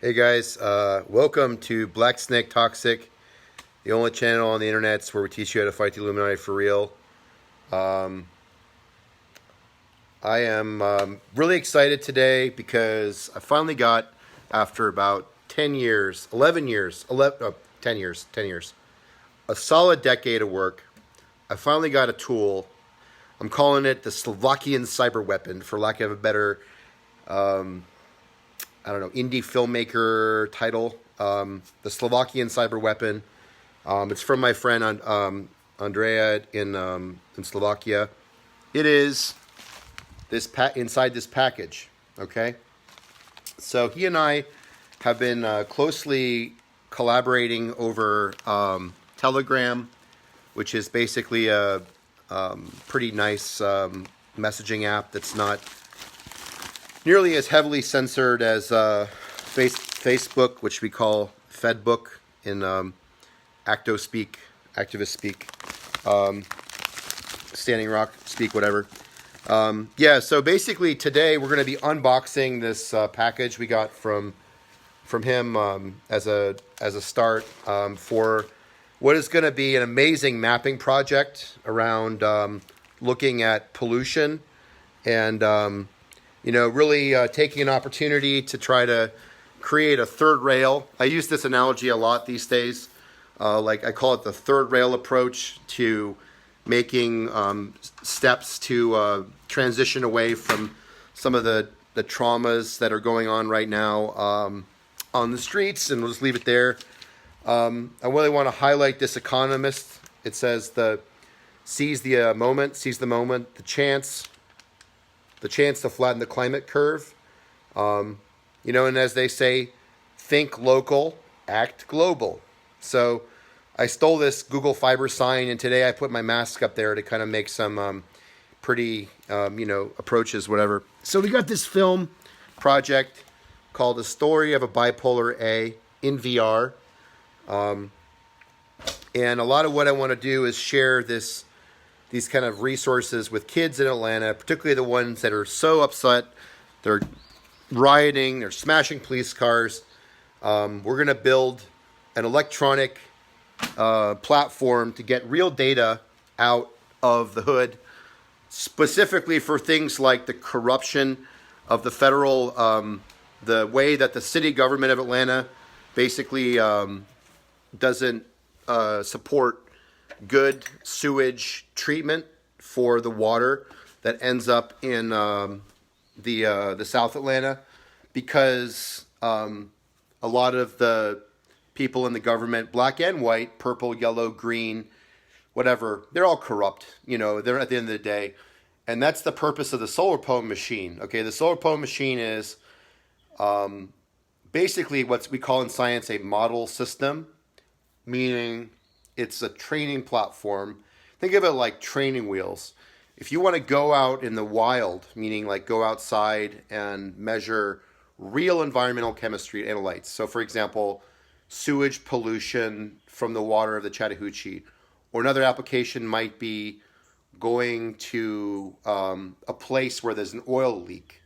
Hey guys, welcome to Black Snake Toxic, the only channel on the internet where we teach you how to fight the Illuminati for real. Um, I am really excited today because I finally got, after about 10 years, 11 years, 10 years, 10 years, a solid decade of work, I finally got a tool. I'm calling it the Slovakian Cyberweapon, for lack of a better indie filmmaker title. The Slovakian Cyberweapon. It's from my friend Andrea in Slovakia. It is inside this package. Okay, so he and I have been closely collaborating over Telegram, which is basically a pretty nice messaging app that's not nearly as heavily censored as Facebook, which we call Fedbook in activist speak, Standing Rock speak, whatever. So basically today we're going to be unboxing this package we got from him as a start for what is going to be an amazing mapping project around looking at pollution and really taking an opportunity to try to create a third rail. I use this analogy a lot these days. I call it the third rail approach to making steps to transition away from some of the traumas that are going on right now on the streets, and we'll just leave it there. I really want to highlight this economist. It says seize the moment, the chance to flatten the climate curve. And as they say, think local, act global. So I stole this Google Fiber sign, and today I put my mask up there to kind of make some pretty, approaches, whatever. So we got this film project called The Story of a Bipolar A in VR. And a lot of what I want to do is share these kind of resources with kids in Atlanta, particularly the ones that are so upset. They're rioting, they're smashing police cars. We're going to build an electronic platform to get real data out of the hood, specifically for things like the corruption of the federal, the way that the city government of Atlanta basically doesn't support good sewage treatment for the water that ends up in the South Atlanta, because a lot of the people in the government, black and white, purple, yellow, green, whatever, they're all corrupt. They're at the end of the day. And that's the purpose of the solar pole machine. Okay, the solar pole machine is basically what we call in science a model system, meaning it's a training platform. Think of it like training wheels. If you want to go out in the wild, meaning like go outside and measure real environmental chemistry analytes. So for example, sewage pollution from the water of the Chattahoochee. Or another application might be going to a place where there's an oil leak.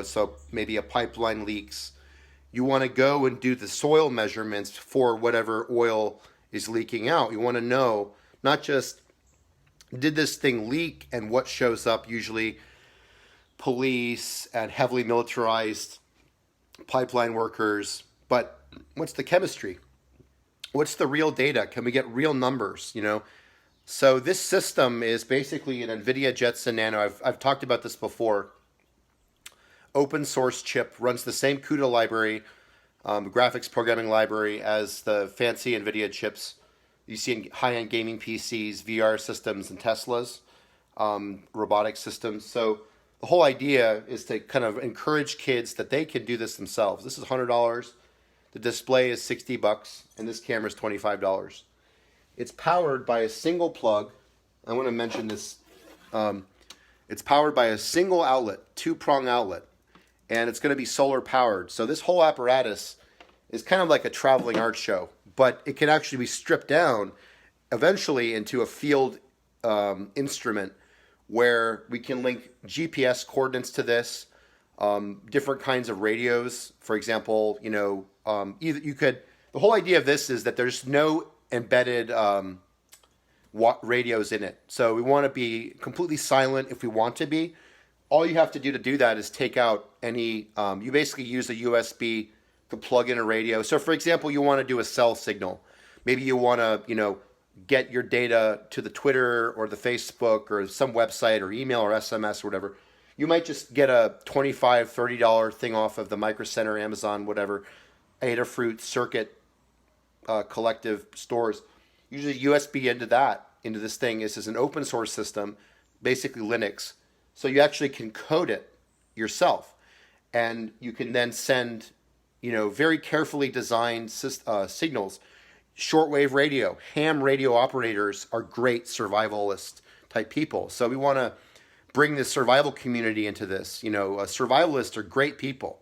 So maybe a pipeline leaks. You want to go and do the soil measurements for whatever oil is leaking out. You want to know not just did this thing leak and what shows up, usually police and heavily militarized pipeline workers, but what's the chemistry? What's the real data? Can we get real numbers? So this system is basically an NVIDIA Jetson Nano. I've talked about this before. Open source chip, runs the same CUDA library, graphics programming library as the fancy NVIDIA chips you see in high-end gaming PCs, VR systems, and Teslas, robotic systems. So the whole idea is to kind of encourage kids that they can do this themselves. This is $100. The display is $60, and this camera is $25. It's powered by a single plug. I want to mention this. It's powered by a single outlet, two-prong outlet, and it's going to be solar powered. So this whole apparatus is kind of like a traveling art show, but it can actually be stripped down eventually into a field instrument where we can link GPS coordinates to this. different kinds of radios. For example, either you could. The whole idea of this is that there's no embedded radios in it. So we want to be completely silent if we want to be. All you have to do that is take out any. You basically use a USB to plug in a radio. So, for example, you want to do a cell signal. Maybe you want to, get your data to the Twitter or the Facebook or some website or email or SMS or whatever. You might just get a $25, $30 thing off of the Micro Center, Amazon, whatever, Adafruit, Circuit, collective stores. Usually USB into this thing. This is an open source system, basically Linux. So you actually can code it yourself. And you can then send, very carefully designed signals. Shortwave radio, ham radio operators are great survivalist type people. So we want to bring the survival community into this. Survivalists are great people,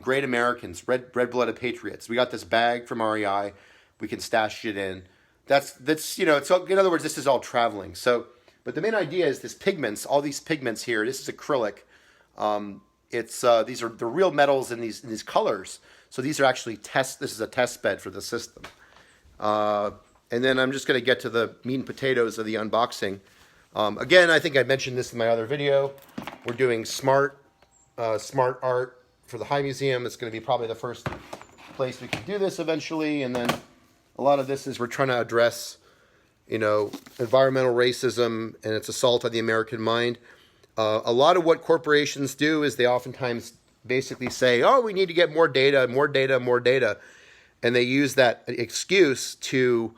great Americans, red-blooded patriots. We got this bag from REI. We can stash it in. That's it's all, in other words, this is all traveling. So, but the main idea is this pigments, all these pigments here. This is acrylic. These are the real metals in these colors. So these are actually this is a test bed for the system. And then I'm just going to get to the meat and potatoes of the unboxing. Again, I think I mentioned this in my other video. We're doing smart art for the High Museum. It's going to be probably the first place we can do this eventually. And then a lot of this is we're trying to address, environmental racism and its assault on the American mind. A lot of what corporations do is they oftentimes basically say, oh, we need to get more data. And they use that excuse to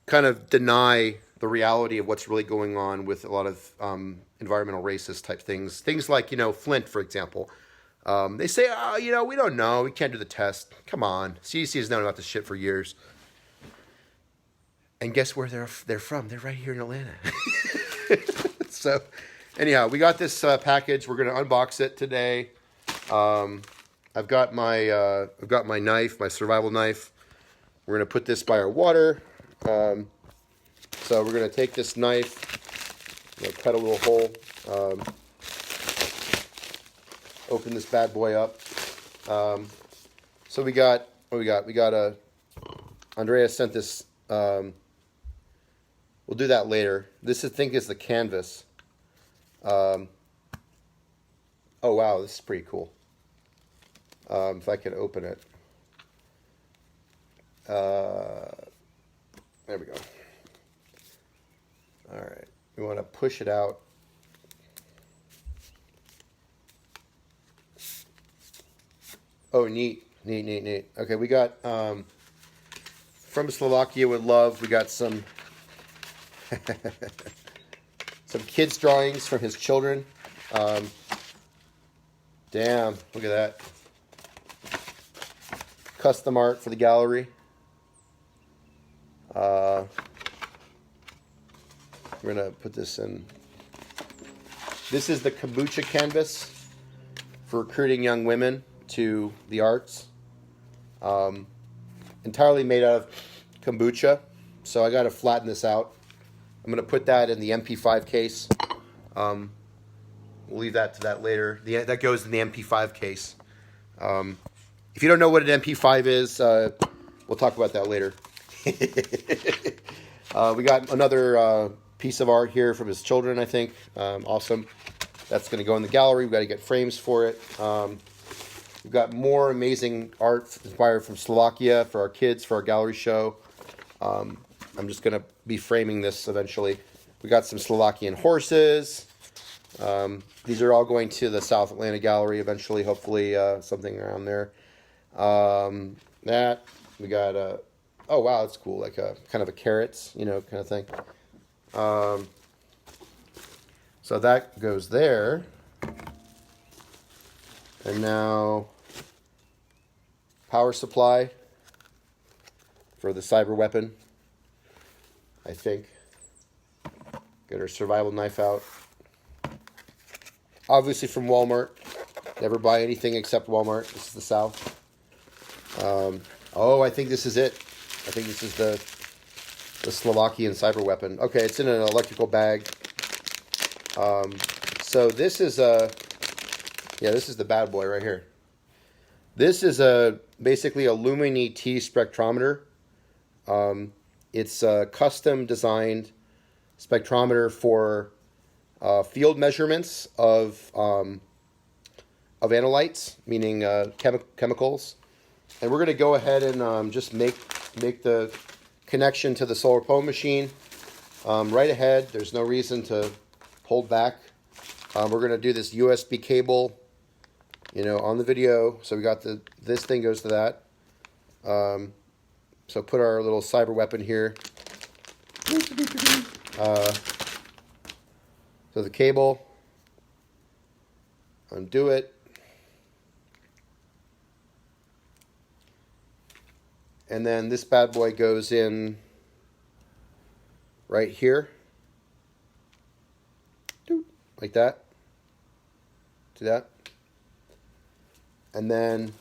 kind of deny the reality of what's really going on with a lot of environmental racist type things. Things like, Flint, for example. They say, oh, we don't know. We can't do the test. Come on. CDC has known about this shit for years. And guess where they're from? They're right here in Atlanta. So, anyhow, we got this package. We're going to unbox it today. I've got my knife, my survival knife. We're going to put this by our water. So we're going to take this knife, cut a little hole, open this bad boy up. So we got Andrea sent this. We'll do that later. This I think is the canvas. Oh wow, this is pretty cool. If I can open it. There we go. All right. We want to push it out. Oh, neat. Okay, we got from Slovakia with love. We got some some kids' drawings from his children. Damn, look at that. Custom art for the gallery. We're going to put this in. This is the kombucha canvas for recruiting young women to the arts. Entirely made out of kombucha. So I got to flatten this out. I'm going to put that in the MP5 case. We'll leave that to that later. That goes in the MP5 case. If you don't know what an MP5 is, we'll talk about that later. We got another piece of art here from his children, I think. Awesome. That's going to go in the gallery. We've got to get frames for it. We've got more amazing art inspired from Slovakia for our kids, for our gallery show. I'm just going to be framing this eventually. We got some Slovakian horses. These are all going to the South Atlanta Gallery eventually, hopefully something around there. That we got oh wow, that's cool, like a kind of a carrots, kind of thing. So that goes there. And now power supply for the Cyberweapon, I think. Get our survival knife out. Obviously from Walmart. Never buy anything except Walmart. This is the South. Oh, I think this is it. I think this is the Slovakian Cyberweapon. Okay, it's in an electrical bag. So this is Yeah, this is the bad boy right here. This is basically a Lumini T spectrometer. It's a custom designed spectrometer for field measurements of analytes, meaning chemicals. And we're going to go ahead and just make the connection to the solar pole machine right ahead. There's no reason to hold back. We're going to do this USB cable, on the video. So we got this thing goes to that. So put our little Cyberweapon here. So the cable, undo it. And then this bad boy goes in right here. Like that. Do that. And then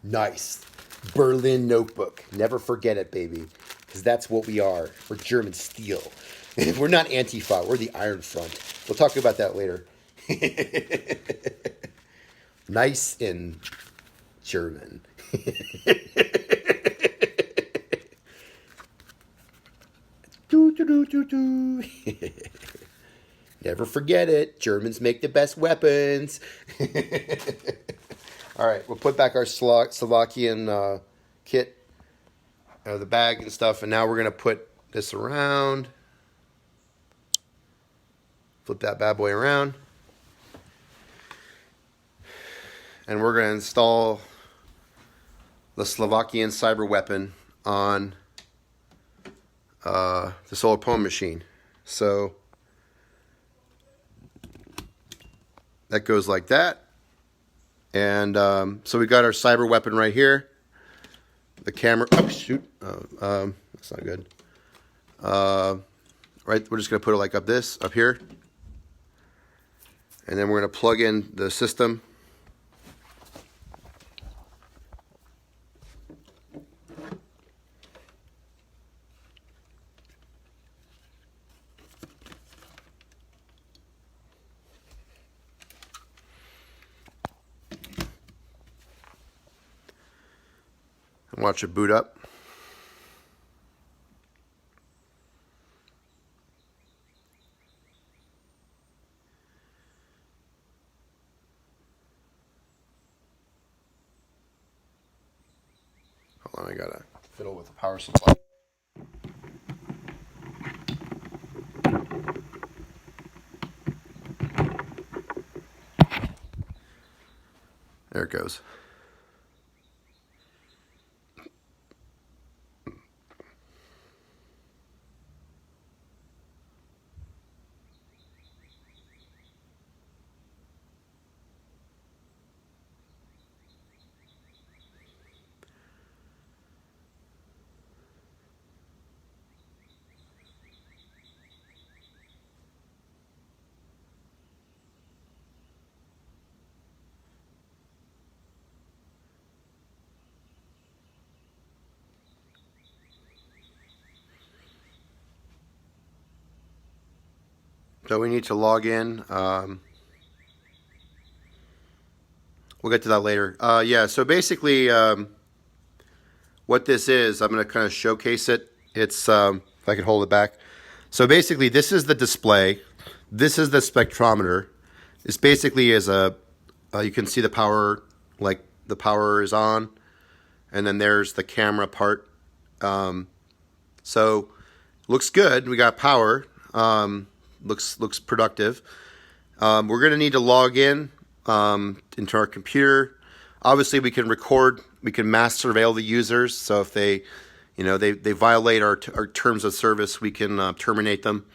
nice. Berlin notebook. Never forget it, baby. Because that's what we are. We're German steel. We're not Antifa. We're the Iron Front. We'll talk about that later. Nice in German. Do, do, do, do, do. Never forget it. Germans make the best weapons. All right, we'll put back our Slovakian kit, the bag and stuff, and now we're going to put this around. Flip that bad boy around. And we're going to install the Slovakian Cyberweapon on the solar pole machine. So that goes like that. And so we got our Cyberweapon right here. The camera. Oh, shoot. That's not good. Right. We're just going to put it like up here. And then we're going to plug in the system. Watch it boot up. Hold on, I gotta fiddle with the power supply. There it goes. So we need to log in. We'll get to that later. Yeah, so basically what this is, I'm going to kind of showcase it. It's, if I can hold it back. So basically this is the display. This is the spectrometer. This basically is you can see the power, like the power is on. And then there's the camera part. So looks good. We got power. Looks productive. We're going to need to log in into our computer. Obviously, we can record. We can mass surveil the users. So if they violate our terms of service, we can terminate them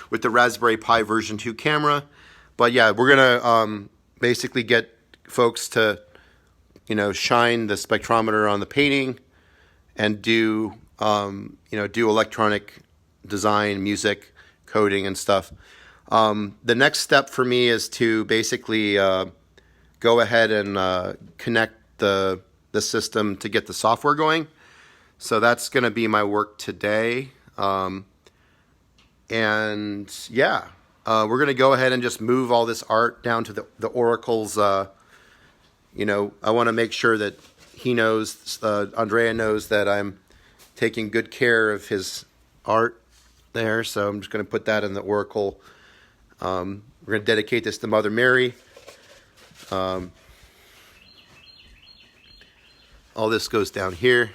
with the Raspberry Pi version 2 camera. But yeah, we're going to basically get folks to shine the spectrometer on the painting and do do electronic design, music, coding, and stuff. The next step for me is to basically go ahead and connect the system to get the software going. So that's going to be my work today. And yeah, we're going to go ahead and just move all this art down to the Oracle's. You know, I want to make sure that he knows, Andrea knows that I'm taking good care of his art there. So I'm just going to put that in the Oracle. We're going to dedicate this to Mother Mary. All this goes down here.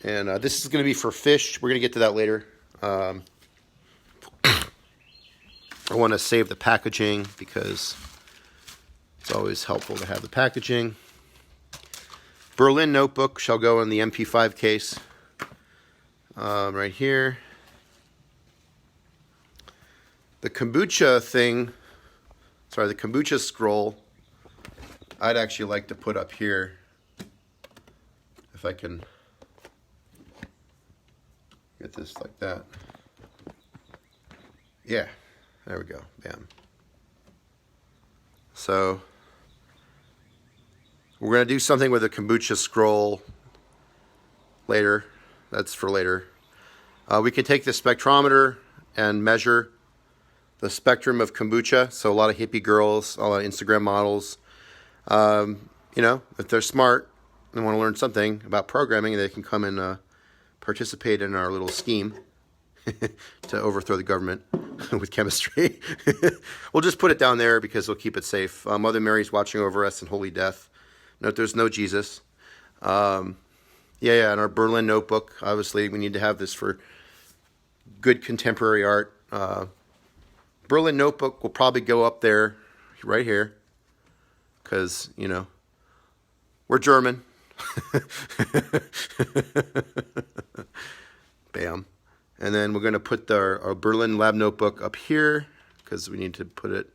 And this is going to be for fish. We're going to get to that later. I want to save the packaging because it's always helpful to have the packaging. Berlin notebook shall go in the MP5 case. Right here. The kombucha thing, the kombucha scroll, I'd actually like to put up here. If I can get this like that. Yeah, there we go, bam. So, we're going to do something with a kombucha scroll later. That's for later. We could take the spectrometer and measure the spectrum of kombucha. So a lot of hippie girls, a lot of Instagram models, you know, if they're smart and want to learn something about programming, they can come and participate in our little scheme to overthrow the government with chemistry. We'll just put it down there because we'll keep it safe. Mother Mary's watching over us in holy death. Note there's no Jesus. Yeah, and our Berlin notebook, obviously we need to have this for good contemporary art. Berlin notebook will probably go up there, right here, because, you know, we're German. Bam. And then we're going to put our Berlin lab notebook up here, because we need to put it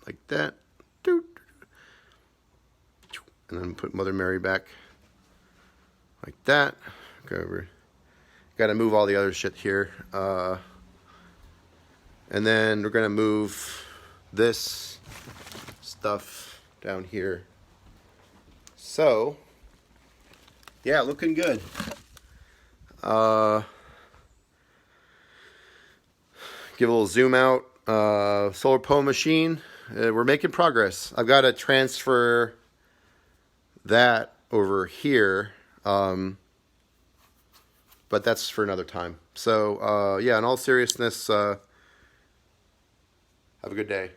like that. And then put Mother Mary back like that. Go over. Got to move all the other shit here. And then we're going to move this stuff down here. So, yeah, looking good. Give a little zoom out. Solar Poem machine. We're making progress. I've got to transfer that over here. But that's for another time. So, yeah, in all seriousness, have a good day.